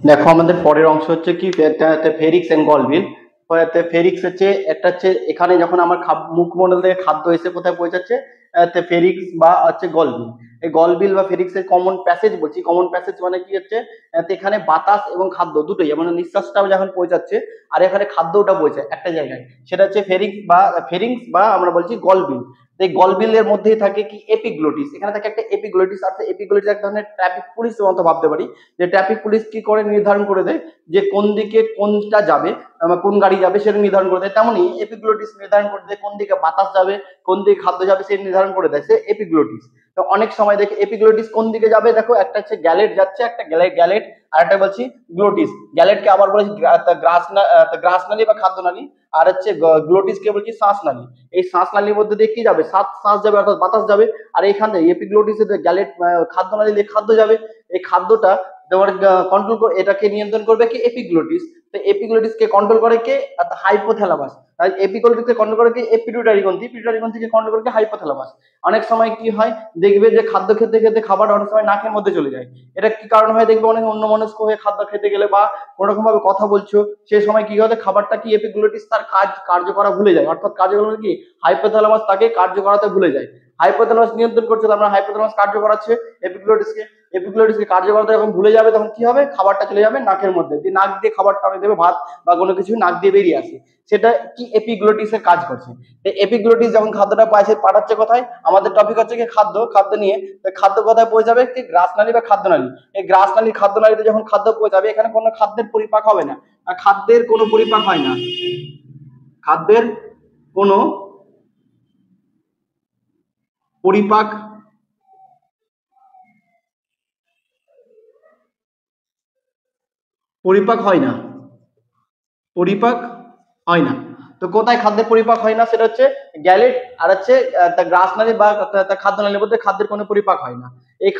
দেখো আমাদের পরের অংশ হচ্ছে কি ফেরিক্স এন্ড গলবিল। ফেরিক্স হচ্ছে একটা হচ্ছে এখানে যখন আমার মুখমণ্ডল থেকে খাদ্য এসে কোথায় পৌঁছাচ্ছে, ফেরিক্স বা হচ্ছে গলবিল। এই গলবিল বা ফেরিক্স এর কমন প্যাসেজ বলছি, কমন প্যাসেজ মানে কি হচ্ছে, এখানে বাতাস এবং খাদ্য দুটোই, মানে নিঃশ্বাসটাও যখন পৌঁছাচ্ছে আর এখানে খাদ্যটা পৌঁছায় একটা জায়গায়, সেটা হচ্ছে ফেরিংস বা আমরা বলছি গলবিল। এই গলবিলের মধ্যেই থাকে কি এপিগ্লোটিস, এখানে থাকে একটা এপিগ্লোটিস। আর এপিগ্লোটিস এক ধরনের ট্রাফিক পুলিশের মতো ভাবতে পারি, যে ট্রাফিক পুলিশ কি করে নির্ধারণ করে দেয় যে কোন দিকে কোনটা যাবে, কোন গাড়ি যাবে সেটা নির্ধারণ করে দেয়। তেমনি এপিগ্লোটিস নির্ধারণ করে দেয় কোন দিকে বাতাস যাবে, কোন দিকে খাদ্য যাবে, সেটা নির্ধারণ করে দেয় সে এপিগ্লোটিস। তো অনেক সময় দেখে এপিগ্লোটিস কোন দিকে যাবে, দেখো একটা হচ্ছে গ্যালেট যাচ্ছে, একটা গ্যালেট আর একটা বলছি গ্লোটিস। গ্যালেটকে আবার বলেছি গ্রাস নালী বা খাদ্য নালী, আর হচ্ছে গ্লোটিস কে বলছি শ্বাস নালী। এই শ্বাস নালীর মধ্যে দিয়ে কি যাবে, শ্বাস যাবে অর্থাৎ বাতাস যাবে। আর এখানে এপিগ্লোটিস গ্যালেট খাদ্য নালী দিয়ে খাদ্য যাবে। এই খাদ্যটা তোমার কন্ট্রোল করে, এটাকে নিয়ন্ত্রণ করবে কি এপিগ্লোটিস। তো এপিগ্লোটিস কে কন্ট্রোল করে কে, হাইপোথ্যালামাস। আর এপিগ্লোটিস কে কন্ট্রোল করে কি পিটুইটারি গ্রন্থি, পিটুইটারি গ্রন্থিকে কন্ট্রোল করে কি হাইপোথ্যালামাস। অনেক সময় কি হয় দেখবে যে খাদ্য খেতে খেতে খাবার অনেক সময় নাকের মধ্যে চলে যায়। এটা কি কারণ হয় দেখবে, অনেক অন্যমনস্ক হয়ে খাদ্য খেতে গেলে বা কোনোরকম ভাবে কথা বলছো, সেই সময় কি হয় খাবারটা কি এপিগ্লোটিস তার কার্য করা ভুলে যায়, অর্থাৎ কার্যকর কি হাইপোথ্যালামাস তাকে কার্য করাতে ভুলে যায়। হাইপোথ্যালামাস নিয়ন্ত্রণ করছে, আমরা হাইপোথ্যালামাস কার্য করাচ্ছে এপিগ্লোটিসকে। এপিগ্লোটিসকে কার্য করাতে যখন ভুলে যাবে তখন কি হবে, খাবারটা চলে যাবে নাকের মধ্যে দিয়ে, নাক দিয়ে খাবারটা অনেক দেবে, ভাত বা কোনো কিছু নাক দিয়ে বেরিয়ে আসে, সেটা কি এপিগ্লোটিসের কাজ করছে। এপিগ্লোটিস যখন খাদ্যটা পাঠাচ্ছে কোথায়, আমাদের টপিক হচ্ছে কি খাদ্য নিয়ে। খাদ্য কোথায় পৌঁছাবে, কি গ্রাসনালী বা খাদ্যনালী। এই গ্রাসনালী খাদ্যনালীতে যখন খাদ্য পৌঁছাবে, এখানে কোনো খাদ্যের পরিপাক হবে না, আর খাদ্যের কোনো পরিপাক হয় না, খাদ্যের কোনো পরিপাক পরিপাক হয় না, পরিপাক হয় না। তো কোথায় খাদ্যের পরিপাক হয় না, সেটা হচ্ছে গ্যালেট আর হচ্ছে গ্রাসনালী বা খাদ্যনালীর মধ্যে খাদ্যের কোনো পরিপাক হয় না। এই